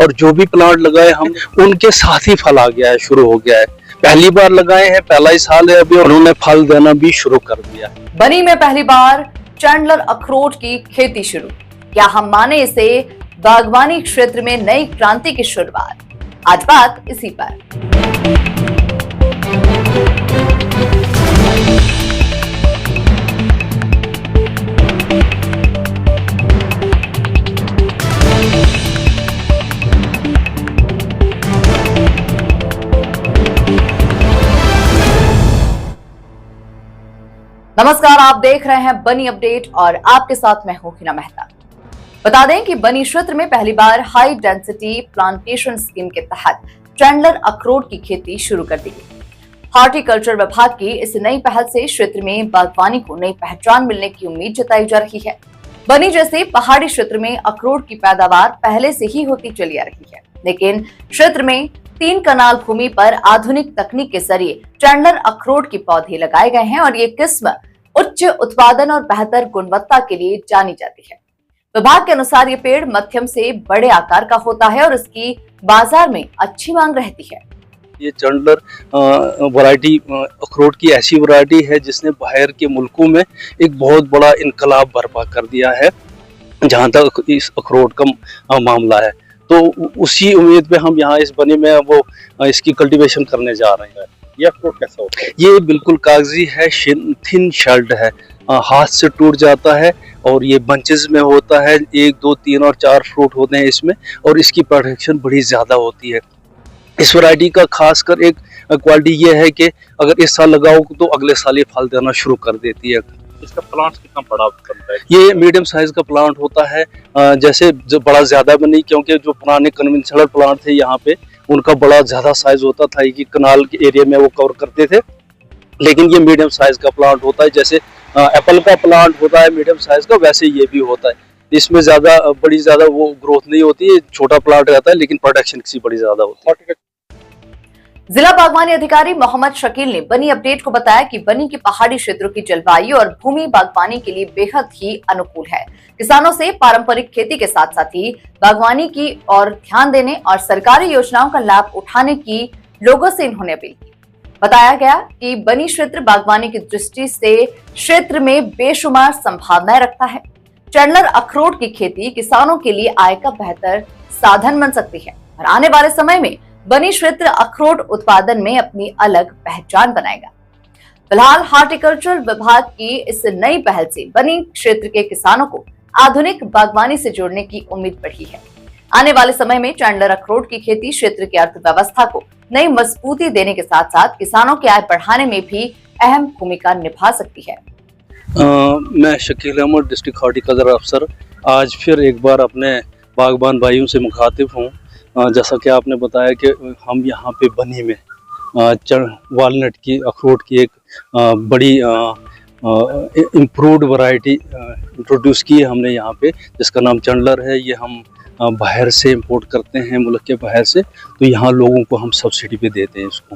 और जो भी प्लांट लगाए हम उनके साथ ही फल आ गया है, शुरू हो गया है। पहली बार लगाए हैं, पहला ही साल है अभी, उन्होंने फल देना भी शुरू कर दिया है। बनी में पहली बार चैंडलर अखरोट की खेती शुरू, क्या हम माने इसे बागवानी क्षेत्र में नई क्रांति की शुरुआत? आज बात इसी पर। नमस्कार, आप देख रहे हैं बनी अपडेट और आपके साथ मैं हूं हिना मेहता। बता दें कि बनी क्षेत्र में पहली बार हाई डेंसिटी प्लांटेशन स्कीम के तहत चैंडलर अखरोट की खेती शुरू कर दी गई। हॉर्टिकल्चर विभाग की इस नई पहल से क्षेत्र में बागवानी को नई पहचान मिलने की उम्मीद जताई जा रही है। बनी जैसे पहाड़ी क्षेत्र में अखरोट की पैदावार पहले से ही होती चली आ रही है, लेकिन क्षेत्र में 3 कनाल भूमि पर आधुनिक तकनीक के जरिए चैंडलर अखरोट के पौधे लगाए गए हैं और ये किस्म उच्च उत्पादन और बेहतर गुणवत्ता के लिए जानी जाती है। विभाग के अनुसार ये पेड़ मध्यम से बड़े आकार का होता है और इसकी बाजार में अच्छी मांग रहती है। ये चैंडलर वैरायटी अखरोट की ऐसी वैरायटी है जिसने बाहर के मुल्कों में एक बहुत बड़ा इनकलाब बर्पा कर दिया है जहां तक इस अखरोट का मामला है। तो उसी उम्मीद पे हम यहाँ इस बनी में वो इसकी कल्टीवेशन करने जा रहे हैं। ये अखरोट कैसा होता है? ये बिल्कुल कागजी है, थिन शेल्ड है, हाथ से टूट जाता है और ये बंचेस में होता है। 1, 2, 3 और 4 फ्रूट होते हैं इसमें और इसकी प्रोडक्शन बड़ी ज़्यादा होती है। इस वैरायटी का खासकर एक क्वालिटी ये है कि अगर इस साल लगाओ तो अगले साल ये फल देना शुरू कर देती है। इसका प्लांट कितना बड़ा बनता है? ये मीडियम साइज का प्लांट होता है, जैसे बड़ा ज़्यादा भी नहीं, क्योंकि जो पुराने कन्वेंशनल प्लांट थे यहाँ पे उनका बड़ा ज़्यादा साइज होता था कि कनाल के एरिया में वो कवर करते थे, लेकिन ये मीडियम साइज का प्लांट होता है। जैसे एप्पल का प्लांट होता है मीडियम साइज का, वैसे ये भी होता है। इसमें बड़ी ज़्यादा वो ग्रोथ नहीं होती है, छोटा प्लांट रहता है लेकिन प्रोडक्शन की बड़ी ज़्यादा होती है। जिला बागवानी अधिकारी मोहम्मद शकील ने बनी अपडेट को बताया कि बनी के पहाड़ी क्षेत्रों की जलवायु और भूमि बागवानी के लिए बेहद ही अनुकूल है। किसानों से पारंपरिक खेती के साथ साथ ही बागवानी की ओर ध्यान देने और सरकारी योजनाओं का लाभ उठाने की लोगों से इन्होंने अपील की। बताया गया कि बनी क्षेत्र बागवानी की दृष्टि से क्षेत्र में बेशुमार संभावनाएं रखता है। चैंडलर अखरोट की खेती किसानों के लिए आय का बेहतर साधन बन सकती है और आने वाले समय में बनी क्षेत्र अखरोट उत्पादन में अपनी अलग पहचान बनाएगा। फिलहाल हॉर्टिकल्चर विभाग की इस नई पहल से बनी क्षेत्र के किसानों को आधुनिक बागवानी से जोड़ने की उम्मीद बढ़ी है। आने वाले समय में चैंडलर अखरोट की खेती क्षेत्र की अर्थव्यवस्था को नई मजबूती देने के साथ साथ किसानों की आय बढ़ाने में भी अहम भूमिका निभा सकती है। मैं शकील अहमद, डिस्ट्रिक्ट हॉर्टिकल्चर अफसर, आज फिर एक बार अपने बागबान भाइयों से मुखातिब हूँ। जैसा कि आपने बताया कि हम यहाँ पे बनी में वालनट की अखरोट की एक बड़ी इम्प्रूव्ड वैरायटी इंट्रोड्यूस की है हमने यहाँ पे, जिसका नाम चैंडलर है। ये हम बाहर से इंपोर्ट करते हैं, मुल्क के बाहर से, तो यहाँ लोगों को हम सब्सिडी पे देते हैं इसको।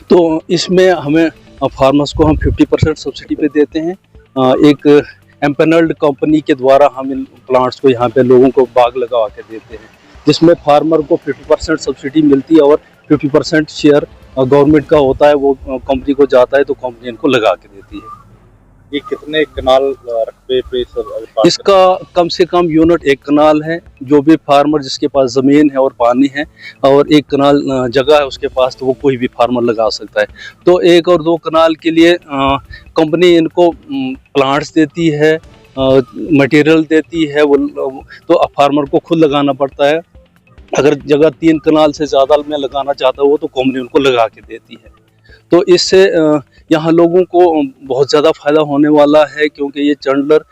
तो इसमें हमें फार्मर्स को हम 50% सब्सिडी पे देते हैं। एक एम्पैनल्ड कंपनी के द्वारा हम इन प्लांट्स को यहाँ पे लोगों को बाग लगा के देते हैं, जिसमें फार्मर को 50% सब्सिडी मिलती है और 50% शेयर गवर्नमेंट का होता है, वो कंपनी को जाता है तो कंपनी इनको लगा के देती है। ये कितने कनाल रकबे पे सब? इसका कम से कम यूनिट 1 कनाल है। जो भी फार्मर जिसके पास ज़मीन है और पानी है और 1 कनाल जगह है उसके पास, तो वो कोई भी फार्मर लगा सकता है। तो 1 और 2 कनाल के लिए कंपनी इनको प्लांट्स देती है, मटेरियल देती है, वो तो फार्मर को खुद लगाना पड़ता है। अगर जगह 3 कनाल से ज़्यादा में लगाना चाहता है वो, तो कंपनी उनको लगा के देती है। तो इससे यहाँ लोगों को बहुत ज़्यादा फ़ायदा होने वाला है, क्योंकि ये चैंडलर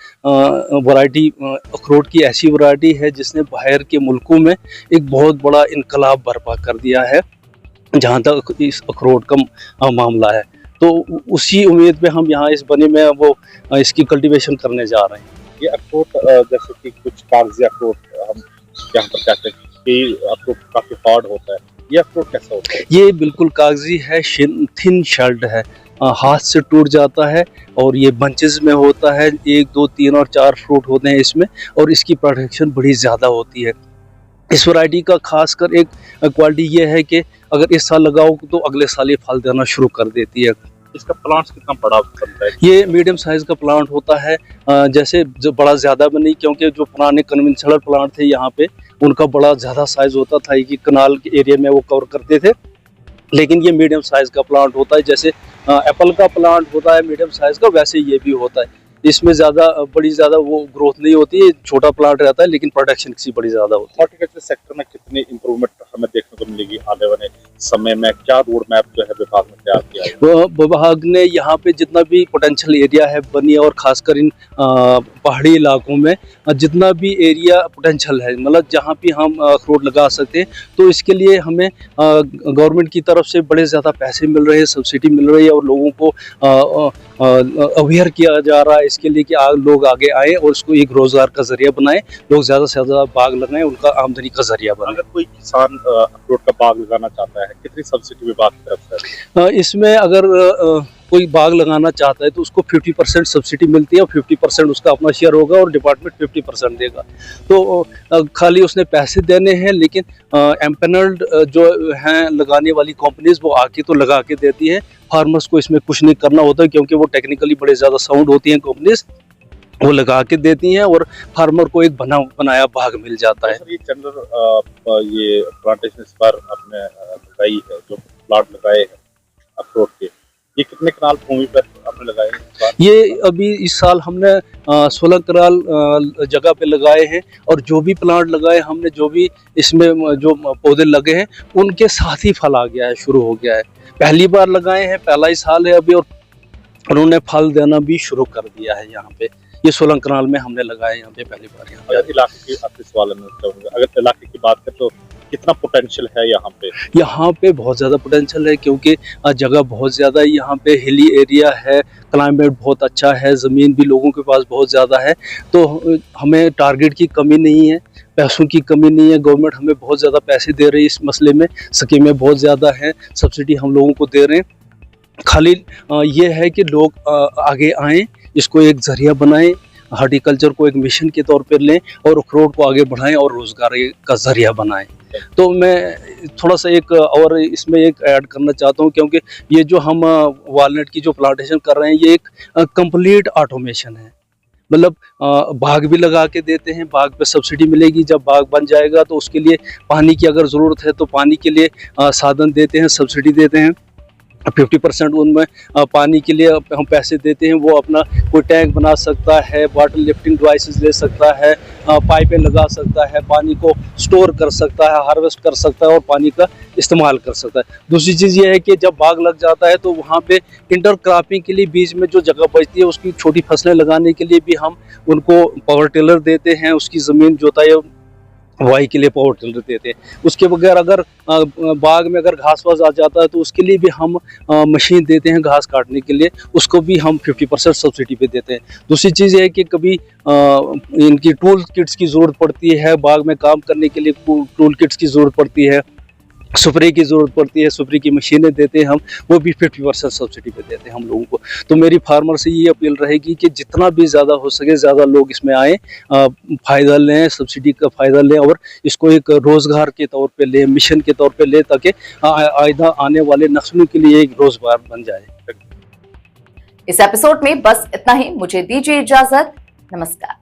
वैरायटी अखरोट की ऐसी वैरायटी है जिसने बाहर के मुल्कों में एक बहुत बड़ा इनकलाब बर्पा कर दिया है जहाँ तक इस अखरोट का मामला है। तो उसी उम्मीद पे हम यहाँ इस बनी में वो इसकी कल्टीवेशन करने जा रहे हैं। ये अखरोट जैसे कि कुछ कागजी अखरोट हम यहाँ पर कहते हैं कि अखरोट काफ़ी हार्ड होता है, ये अखरोट कैसा होता है? ये बिल्कुल कागजी है, थिन शेल्ड है, हाथ से टूट जाता है और ये बंचेस में होता है। 1, 2, 3 और 4 फ्रूट होते हैं इसमें और इसकी प्रोडक्शन बड़ी ज़्यादा होती है। इस वैरायटी का खासकर एक क्वालिटी ये है कि अगर इस साल लगाओ तो अगले साल ये फल देना शुरू कर देती है। इसका प्लांट्स कितना बड़ा बनता है? ये मीडियम साइज का प्लांट होता है, जैसे जो बड़ा ज़्यादा भी नहीं, क्योंकि जो पुराने कन्वेंशनल प्लांट थे यहाँ पे उनका बड़ा ज़्यादा साइज होता था कि कनाल के एरिया में वो कवर करते थे, लेकिन ये मीडियम साइज का प्लांट होता है। जैसे एप्पल का प्लांट होता है मीडियम साइज का, वैसे ये भी होता है। इसमें ज़्यादा वो ग्रोथ नहीं होती है, छोटा प्लांट रहता है लेकिन प्रोडक्शन की बड़ी ज़्यादा होती है। हॉर्टिकल्चर सेक्टर में कितनी इंप्रूवमेंट हमें देखने को मिलेगी आने वाले समय में? क्या रोड मैप जो है विभाग ने तैयार किया है? विभाग ने यहाँ पे जितना भी पोटेंशियल एरिया है बनी और खासकर इन पहाड़ी इलाकों में जितना भी एरिया पोटेंशियल है, मतलब जहाँ भी हम अखरोट लगा सकते हैं, तो इसके लिए हमें गवर्नमेंट की तरफ से बड़े ज़्यादा पैसे मिल रहे हैं, सब्सिडी मिल रही है और लोगों को अवेयर किया जा रहा है इसके लिए कि लोग आगे आए और इसको एक रोजगार का जरिया बनाएं, लोग ज़्यादा से ज़्यादा बाग लगाएं, उनका आमदनी का जरिया बनाएं। अगर कोई किसान अखरोट का बाग लगाना चाहता है, कितनी सब्सिडी विभाग की तरफ से? इसमें अगर कोई बाग लगाना चाहता है तो उसको 50% सब्सिडी मिलती है और 50% उसका अपना शेयर होगा और डिपार्टमेंट 50% देगा। तो खाली उसने पैसे देने हैं, लेकिन एम्पैनल्ड जो हैं लगाने वाली कंपनीज वो आके तो लगा के देती हैं। फार्मर्स को इसमें कुछ नहीं करना होता, क्योंकि वो टेक्निकली बड़े ज़्यादा साउंड होती हैं कंपनीज, वो लगा के देती हैं और फार्मर को एक बनाया बाग मिल जाता है। सर, ये जनरल ये प्लांटेशन इस बार आपने लगाई है, जो प्लांट लगाए हैं अखरोट के, ये कितने कनाल भूमि पर आपने लगाए हैं? ये अभी इस साल हमने 16 कनाल जगह पे लगाए हैं और जो भी प्लांट लगाए हमने, जो भी इसमें जो पौधे लगे हैं उनके साथ ही फल आ गया है, शुरू हो गया है। पहली बार लगाए हैं, पहला ही साल है अभी, और उन्होंने फल देना भी शुरू कर दिया है। यहाँ पे ये 16 कनाल में हमने लगाए यहाँ पे पहली बार। यहाँ अगर इलाके की आपसे सवाल चाहूँगा, अगर इलाके की बात करें तो कितना पोटेंशियल है यहाँ पे? यहाँ पे बहुत ज़्यादा पोटेंशियल है, क्योंकि जगह बहुत ज़्यादा है यहाँ पे, हिली एरिया है, क्लाइमेट बहुत अच्छा है, ज़मीन भी लोगों के पास बहुत ज़्यादा है, तो हमें टारगेट की कमी नहीं है, पैसों की कमी नहीं है। गवर्नमेंट हमें बहुत ज़्यादा पैसे दे रही है इस मसले में, स्कीमें बहुत ज़्यादा हैं, सब्सिडी हम लोगों को दे रहे हैं। खाली ये है कि लोग आगे आएँ, इसको एक जरिया बनाएं, हॉर्टिकल्चर को एक मिशन के तौर पर लें और अखरोट को आगे बढ़ाएं और रोज़गार का जरिया बनाएं। तो मैं थोड़ा सा एक और इसमें एक ऐड करना चाहता हूँ, क्योंकि ये जो हम वालनट की जो प्लांटेशन कर रहे हैं ये एक कंप्लीट ऑटोमेशन है। मतलब बाग भी लगा के देते हैं, बाग पे सब्सिडी मिलेगी, जब बाग बन जाएगा तो उसके लिए पानी की अगर ज़रूरत है तो पानी के लिए साधन देते हैं, सब्सिडी देते हैं। 50% उनमें पानी के लिए हम पैसे देते हैं, वो अपना कोई टैंक बना सकता है, वाटर लिफ्टिंग डिवाइसेस ले सकता है, पाइपें लगा सकता है, पानी को स्टोर कर सकता है, हार्वेस्ट कर सकता है और पानी का इस्तेमाल कर सकता है। दूसरी चीज़ ये है कि जब बाग लग जाता है तो वहाँ पे इंटर क्रॉपिंग के लिए बीच में जो जगह बचती है उसकी छोटी फसलें लगाने के लिए भी हम उनको पावर टिलर देते हैं, उसकी ज़मीन जोताई वाई के लिए पावर टिलर देते हैं। उसके बगैर अगर बाग में अगर घास वास आ जाता है तो उसके लिए भी हम मशीन देते हैं घास काटने के लिए, उसको भी हम 50% सब्सिडी पे देते हैं। दूसरी चीज़ ये है कि कभी इनकी टूल किट्स की ज़रूरत पड़ती है, बाग में काम करने के लिए टूल किट्स की ज़रूरत पड़ती है, स्प्रे की ज़रूरत पड़ती है, स्प्रे की मशीनें देते हैं हम, वो भी 50% सब्सिडी पे देते हैं हम लोगों को। तो मेरी फार्मर से ये अपील रहेगी कि जितना भी ज़्यादा हो सके ज़्यादा लोग इसमें आएँ, फ़ायदा लें, सब्सिडी का फ़ायदा लें और इसको एक रोज़गार के तौर पे लें, मिशन के तौर पे लें, ताकि आइंदा आने वाले नस्लों के लिए एक रोज़गार बन जाए। इस एपिसोड में बस इतना ही, मुझे दीजिए इजाजत, नमस्कार।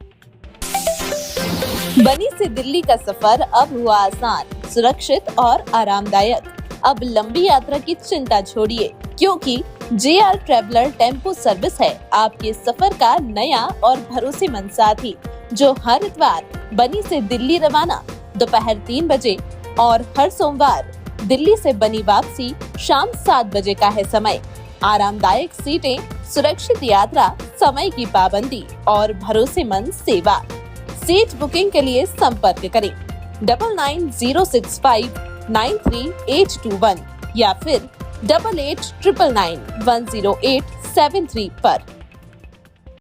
बनी से दिल्ली का सफर अब हुआ आसान, सुरक्षित और आरामदायक। अब लंबी यात्रा की चिंता छोड़िए, क्योंकि JR ट्रैवलर टेम्पो सर्विस है आपके सफर का नया और भरोसेमंद साथी, जो हर इतवार बनी से दिल्ली रवाना दोपहर 3 बजे और हर सोमवार दिल्ली से बनी वापसी शाम 7 बजे का है समय। आरामदायक सीटें, सुरक्षित यात्रा, समय की पाबंदी और भरोसेमंद सेवा। सीट बुकिंग के लिए संपर्क करें 9906593821 या फिर 8899910873 पर।